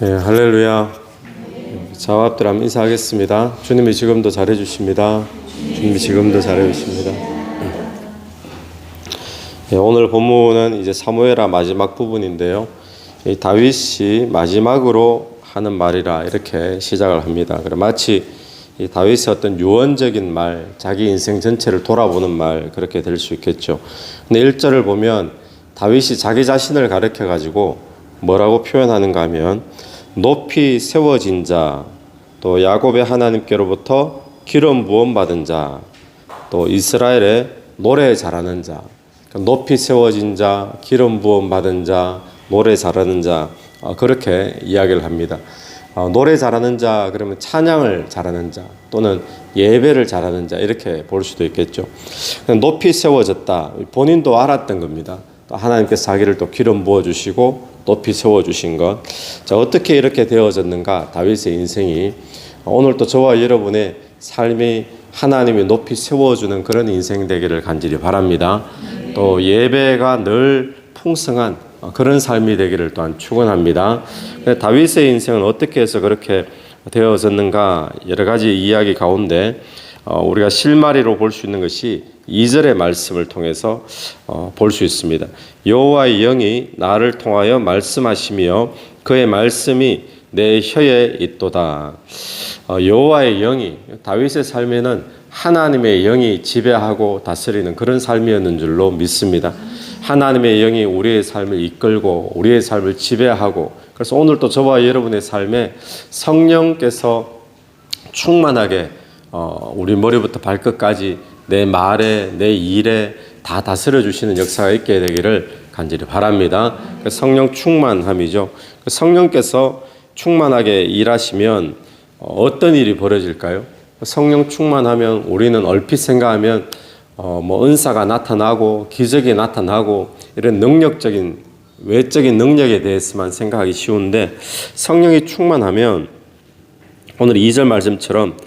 네, 할렐루야. 자와 앞들 한번 인사하겠습니다. 주님이 지금도 잘해주십니다. 주님이 지금도 잘해주십니다. 네, 오늘 본문은 이제 사무엘하 마지막 부분인데요. 이 다윗이 마지막으로 하는 말이라 이렇게 시작을 합니다. 그래 마치 이 다윗의 어떤 유언적인 말, 자기 인생 전체를 돌아보는 말 그렇게 될 수 있겠죠. 근데 1절을 보면 다윗이 자기 자신을 가르쳐 가지고 뭐라고 표현하는가 하면 높이 세워진 자, 또 야곱의 하나님께로부터 기름 부음 받은 자, 또 이스라엘의 노래 잘하는 자, 그러니까 높이 세워진 자, 기름 부음 받은 자, 노래 잘하는 자, 그렇게 이야기를 합니다. 노래 잘하는 자 그러면 찬양을 잘하는 자 또는 예배를 잘하는 자 이렇게 볼 수도 있겠죠. 높이 세워졌다. 본인도 알았던 겁니다. 또 하나님께서 자기를 또 기름 부어주시고 높이 세워주신 것. 자, 어떻게 이렇게 되어졌는가? 다윗의 인생이 오늘 또 저와 여러분의 삶이 하나님이 높이 세워주는 그런 인생 되기를 간절히 바랍니다. 또 예배가 늘 풍성한 그런 삶이 되기를 또한 축원합니다. 다윗의 인생은 어떻게 해서 그렇게 되어졌는가? 여러 가지 이야기 가운데 우리가 실마리로 볼 수 있는 것이 2절의 말씀을 통해서 볼 수 있습니다. 여호와의 영이 나를 통하여 말씀하시며 그의 말씀이 내 혀에 있도다. 여호와의 영이 다윗의 삶에는 하나님의 영이 지배하고 다스리는 그런 삶이었는 줄로 믿습니다. 하나님의 영이 우리의 삶을 이끌고 우리의 삶을 지배하고, 그래서 오늘 또 저와 여러분의 삶에 성령께서 충만하게 우리 머리부터 발끝까지 내 말에 내 일에 다 다스려 주시는 역사가 있게 되기를 간절히 바랍니다. 성령 충만함이죠. 성령께서 충만하게 일하시면 어떤 일이 벌어질까요? 성령 충만하면 우리는 얼핏 생각하면 은사가 나타나고 기적이 나타나고 이런 능력적인 외적인 능력에 대해서만 생각하기 쉬운데, 성령이 충만하면 오늘 2절 말씀처럼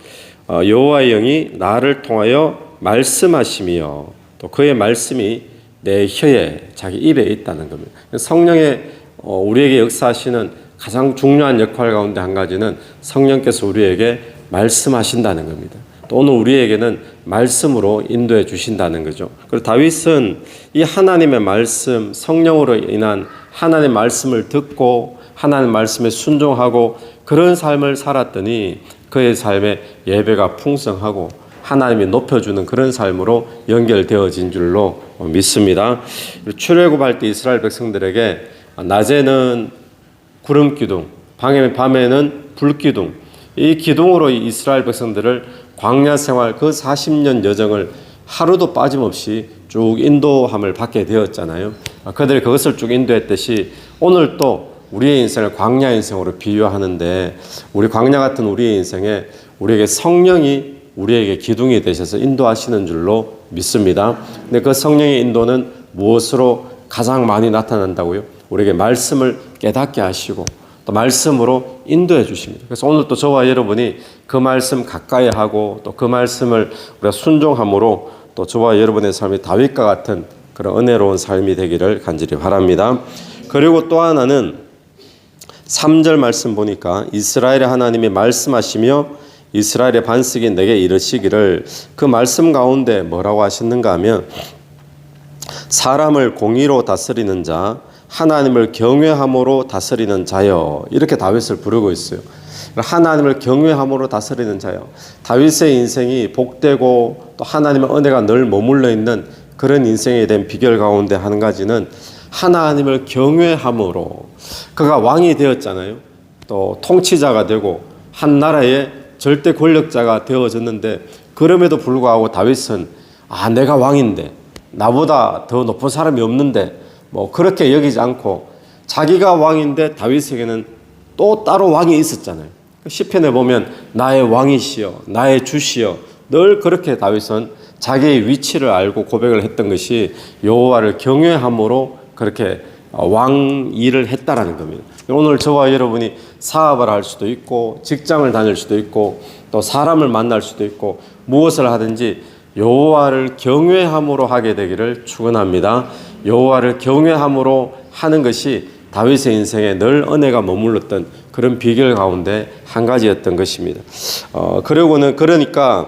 여호와의 영이 나를 통하여 말씀하시며 또 그의 말씀이 내 혀에 자기 입에 있다는 겁니다. 성령의 우리에게 역사하시는 가장 중요한 역할 가운데 한 가지는 성령께서 우리에게 말씀하신다는 겁니다. 또 오늘 우리에게는 말씀으로 인도해 주신다는 거죠. 그리고 다윗은 이 하나님의 말씀, 성령으로 인한 하나님의 말씀을 듣고 하나님의 말씀에 순종하고 그런 삶을 살았더니 그의 삶에 예배가 풍성하고 하나님이 높여주는 그런 삶으로 연결되어진 줄로 믿습니다. 출애굽할 때 이스라엘 백성들에게 낮에는 구름 기둥, 밤에는 불 기둥, 이 기둥으로 이스라엘 백성들을 광야 생활 그 40년 여정을 하루도 빠짐없이 쭉 인도함을 받게 되었잖아요. 그들이 그것을 쭉 인도했듯이 오늘 또 우리의 인생을 광야 인생으로 비유하는데, 우리 광야 같은 우리의 인생에 우리에게 성령이 우리에게 기둥이 되셔서 인도하시는 줄로 믿습니다. 근데 그 성령의 인도는 무엇으로 가장 많이 나타난다고요? 우리에게 말씀을 깨닫게 하시고 또 말씀으로 인도해 주십니다. 그래서 오늘 또 저와 여러분이 그 말씀 가까이 하고 또 그 말씀을 우리가 순종함으로 또 저와 여러분의 삶이 다윗과 같은 그런 은혜로운 삶이 되기를 간절히 바랍니다. 그리고 또 하나는 3절 말씀 보니까 이스라엘의 하나님이 말씀하시며 이스라엘의 반석이 내게 이르시기를, 그 말씀 가운데 뭐라고 하셨는가 하면 사람을 공의로 다스리는 자, 하나님을 경외함으로 다스리는 자여, 이렇게 다윗을 부르고 있어요. 하나님을 경외함으로 다스리는 자여. 다윗의 인생이 복되고 또 하나님의 은혜가 늘 머물러 있는 그런 인생에 대한 비결 가운데 한 가지는 하나님을 경외함으로, 그가 왕이 되었잖아요. 또 통치자가 되고 한 나라의 절대 권력자가 되어졌는데, 그럼에도 불구하고 다윗은 내가 왕인데 나보다 더 높은 사람이 없는데 그렇게 여기지 않고, 자기가 왕인데 다윗에게는 또 따로 왕이 있었잖아요. 시편에 보면 나의 왕이시여 나의 주시여, 늘 그렇게 다윗은 자기의 위치를 알고 고백을 했던 것이 여호와를 경외함으로 그렇게 왕 일을 했다라는 겁니다. 오늘 저와 여러분이 사업을 할 수도 있고 직장을 다닐 수도 있고 또 사람을 만날 수도 있고 무엇을 하든지 여호와를 경외함으로 하게 되기를 축원합니다. 여호와를 경외함으로 하는 것이 다윗의 인생에 늘 은혜가 머물렀던 그런 비결 가운데 한 가지였던 것입니다. 그러니까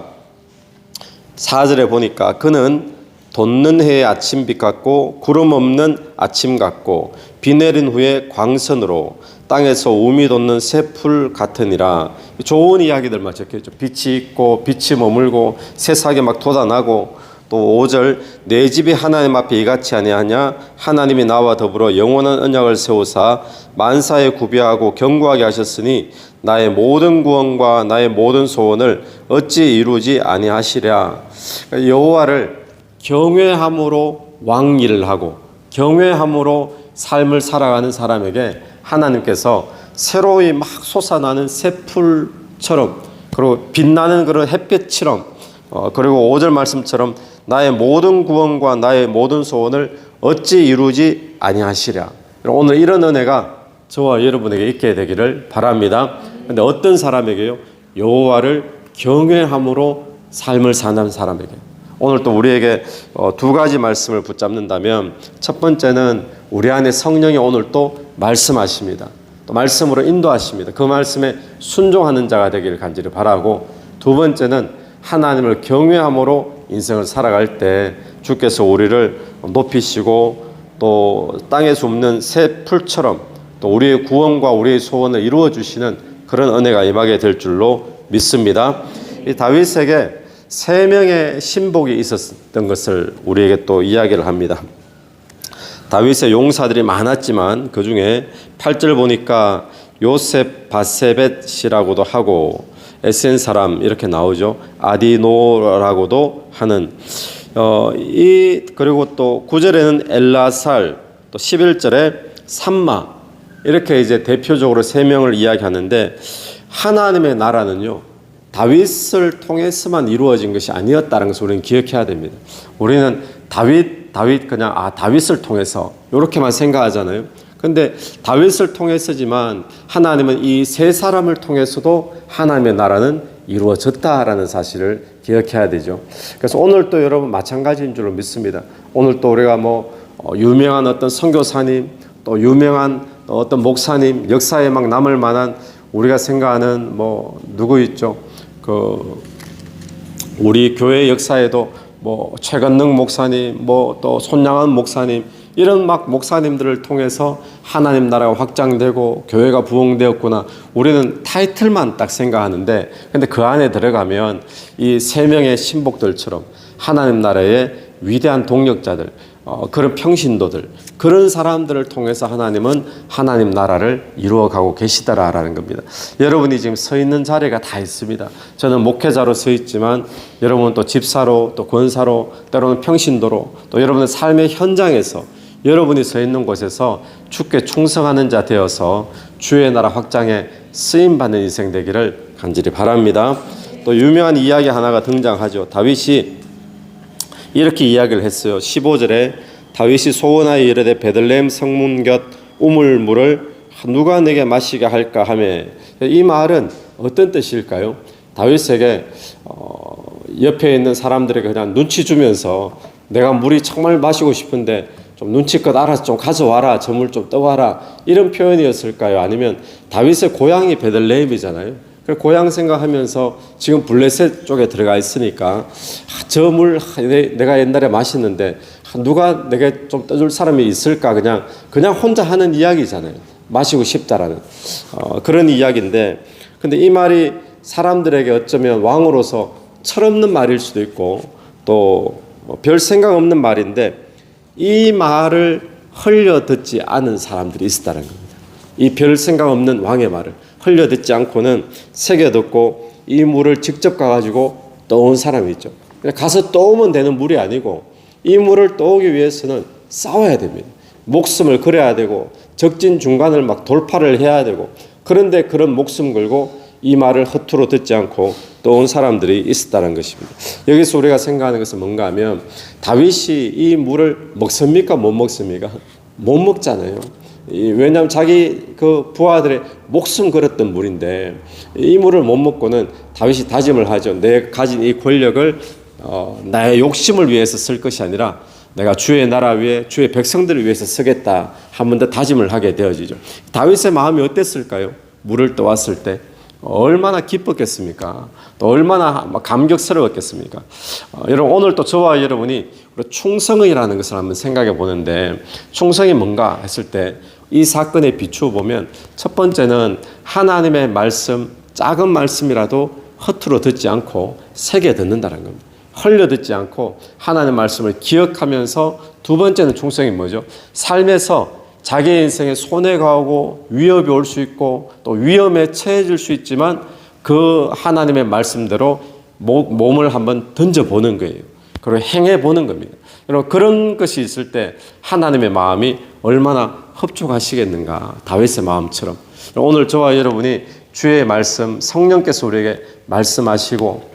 4절에 보니까 그는 돋는 해의 아침빛 같고 구름 없는 아침 같고 비 내린 후에 광선으로 땅에서 우미 돋는 새 풀 같으니라. 좋은 이야기들만 적혀있죠. 빛이 있고 빛이 머물고 새싹이 막 돋아나고, 또 5절 내 집이 하나님 앞에 이같이 아니하냐. 하나님이 나와 더불어 영원한 언약을 세우사 만사에 구비하고 견고하게 하셨으니 나의 모든 구원과 나의 모든 소원을 어찌 이루지 아니하시랴. 여호와를 경외함으로 왕일을 하고 경외함으로 삶을 살아가는 사람에게 하나님께서 새로이 막 솟아나는 새풀처럼, 그리고 빛나는 그런 햇빛처럼, 그리고 5절 말씀처럼 나의 모든 구원과 나의 모든 소원을 어찌 이루지 아니하시랴. 오늘 이런 은혜가 저와 여러분에게 있게 되기를 바랍니다. 그런데 어떤 사람에게요? 여호와를 경외함으로 삶을 사는 사람에게. 오늘 또 우리에게 두 가지 말씀을 붙잡는다면, 첫 번째는 우리 안에 성령이 오늘 또 말씀하십니다. 또 말씀으로 인도하십니다. 그 말씀에 순종하는 자가 되기를 간절히 바라고, 두 번째는 하나님을 경외함으로 인생을 살아갈 때 주께서 우리를 높이시고 또 땅에서 없는 새 풀처럼 또 우리의 구원과 우리의 소원을 이루어 주시는 그런 은혜가 임하게 될 줄로 믿습니다. 이 다윗에게 세 명의 신복이 있었던 것을 우리에게 또 이야기를 합니다. 다윗의 용사들이 많았지만 그 중에 8절 보니까 요셉 바세벳이라고도 하고 에센 사람 이렇게 나오죠. 아디노라고도 하는 그리고 또 9절에는 엘라살, 또 11절에 삼마, 이렇게 이제 대표적으로 세 명을 이야기하는데, 하나님의 나라는요 다윗을 통해서만 이루어진 것이 아니었다는 것을 우리는 기억해야 됩니다. 우리는 다윗 그냥 다윗을 통해서 이렇게만 생각하잖아요. 그런데 다윗을 통해서지만 하나님은 이 세 사람을 통해서도 하나님의 나라는 이루어졌다라는 사실을 기억해야 되죠. 그래서 오늘 또 여러분 마찬가지인 줄로 믿습니다. 오늘 또 우리가 유명한 어떤 선교사님, 또 유명한 어떤 목사님, 역사에 막 남을 만한 우리가 생각하는 누구 있죠? 우리 교회 역사에도 최건능 목사님, 또 손양한 목사님, 이런 막 목사님들을 통해서 하나님 나라가 확장되고 교회가 부흥되었구나. 우리는 타이틀만 딱 생각하는데, 근데 그 안에 들어가면 이 세 명의 신복들처럼 하나님 나라의 위대한 동력자들, 그런 평신도들, 그런 사람들을 통해서 하나님은 하나님 나라를 이루어가고 계시다라는 겁니다. 여러분이 지금 서 있는 자리가 다 있습니다. 저는 목회자로 서 있지만 여러분은 또 집사로, 또 권사로, 때로는 평신도로, 또 여러분의 삶의 현장에서 여러분이 서 있는 곳에서 주께 충성하는 자 되어서 주의 나라 확장에 쓰임받는 인생 되기를 간절히 바랍니다. 또 유명한 이야기 하나가 등장하죠. 다윗이 이렇게 이야기를 했어요. 15절에 다윗이 소원하여 이르되 베들레헴 성문 곁 우물물을 누가 내게 마시게 할까 하며, 이 말은 어떤 뜻일까요? 다윗에게 옆에 있는 사람들에게 그냥 눈치 주면서 내가 물이 정말 마시고 싶은데 좀 눈치껏 알아서 좀 가져와라, 저 물 좀 떠와라, 이런 표현이었을까요? 아니면 다윗의 고향이 베들레헴이잖아요. 그 고향 생각하면서 지금 블레셋 쪽에 들어가 있으니까 저 물 내가 옛날에 마셨는데 누가 내게 좀 떠줄 사람이 있을까, 그냥 혼자 하는 이야기잖아요. 마시고 싶다라는 그런 이야기인데, 근데 이 말이 사람들에게 어쩌면 왕으로서 철없는 말일 수도 있고 또 별 생각 없는 말인데, 이 말을 흘려 듣지 않은 사람들이 있었다는 겁니다. 이 별 생각 없는 왕의 말을 흘려 듣지 않고는 새겨 듣고 이 물을 직접 가가지고 떠온 사람이 있죠. 가서 떠오면 되는 물이 아니고 이 물을 떠오기 위해서는 싸워야 됩니다. 목숨을 걸어야 되고 적진 중간을 막 돌파를 해야 되고, 그런데 그런 목숨 걸고 이 말을 허투루 듣지 않고 떠온 사람들이 있었다는 것입니다. 여기서 우리가 생각하는 것은 뭔가 하면, 다윗이 이 물을 먹습니까? 못 먹습니까? 못 먹잖아요. 왜냐하면 자기 그 부하들의 목숨 걸었던 물인데 이 물을 못 먹고는 다윗이 다짐을 하죠. 내가 가진 이 권력을 나의 욕심을 위해서 쓸 것이 아니라 내가 주의 나라 위에 주의 백성들을 위해서 서겠다 한 번 더 다짐을 하게 되어지죠. 다윗의 마음이 어땠을까요? 물을 떠왔을 때 얼마나 기뻤겠습니까? 또 얼마나 감격스러웠겠습니까? 여러분 오늘 또 저와 여러분이 충성이라는 것을 한번 생각해 보는데 충성이 뭔가 했을 때 이 사건에 비추어 보면 첫 번째는 하나님의 말씀, 작은 말씀이라도 허투루 듣지 않고 새겨 듣는다는 겁니다. 흘려 듣지 않고 하나님의 말씀을 기억하면서 두 번째는 충성이 뭐죠? 삶에서 자기의 인생에 손해가 오고 위협이 올 수 있고 또 위험에 처해질 수 있지만 그 하나님의 말씀대로 몸을 한번 던져보는 거예요. 그리고 행해보는 겁니다. 여러분 그런 것이 있을 때 하나님의 마음이 얼마나 흡족하시겠는가. 다윗의 마음처럼. 오늘 저와 여러분이 주의 말씀, 성령께서 우리에게 말씀하시고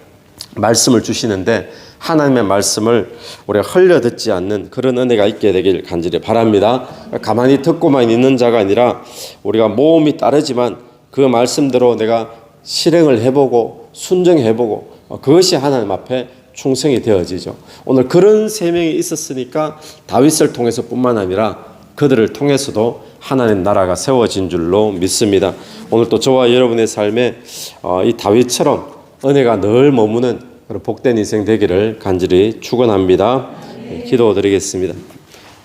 말씀을 주시는데 하나님의 말씀을 우리가 흘려 듣지 않는 그런 은혜가 있게 되길 간절히 바랍니다. 가만히 듣고만 있는 자가 아니라 우리가 모험이 따르지만 그 말씀대로 내가 실행을 해보고 순종해보고 그것이 하나님 앞에 충성이 되어지죠. 오늘 그런 세 명이 있었으니까 다윗을 통해서 뿐만 아니라 그들을 통해서도 하나님 나라가 세워진 줄로 믿습니다. 오늘 또 저와 여러분의 삶에 이 다윗처럼 은혜가 늘 머무는 그런 복된 인생 되기를 간절히 축원합니다. 기도드리겠습니다.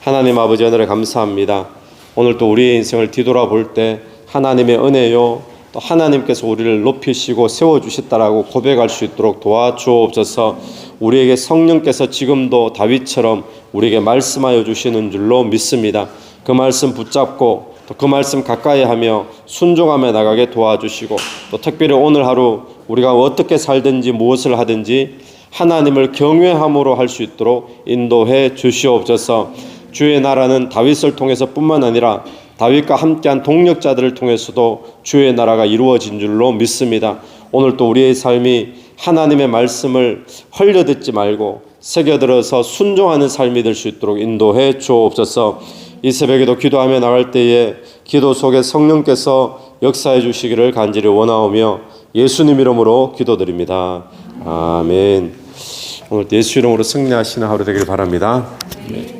하나님 아버지 은혜를 감사합니다. 오늘 또 우리의 인생을 뒤돌아볼 때 하나님의 은혜요 또 하나님께서 우리를 높이시고 세워주셨다라고 고백할 수 있도록 도와주옵소서. 우리에게 성령께서 지금도 다윗처럼 우리에게 말씀하여 주시는 줄로 믿습니다. 그 말씀 붙잡고 또 그 말씀 가까이 하며 순종하며 나가게 도와주시고 또 특별히 오늘 하루 우리가 어떻게 살든지 무엇을 하든지 하나님을 경외함으로 할 수 있도록 인도해 주시옵소서. 주의 나라는 다윗을 통해서 뿐만 아니라 다윗과 함께한 동력자들을 통해서도 주의 나라가 이루어진 줄로 믿습니다. 오늘 또 우리의 삶이 하나님의 말씀을 흘려듣지 말고 새겨들어서 순종하는 삶이 될 수 있도록 인도해 주옵소서. 이 새벽에도 기도하며 나갈 때에 기도 속에 성령께서 역사해 주시기를 간절히 원하오며 예수님 이름으로 기도드립니다. 아멘. 오늘 예수 이름으로 승리하시는 하루 되길 바랍니다. 네.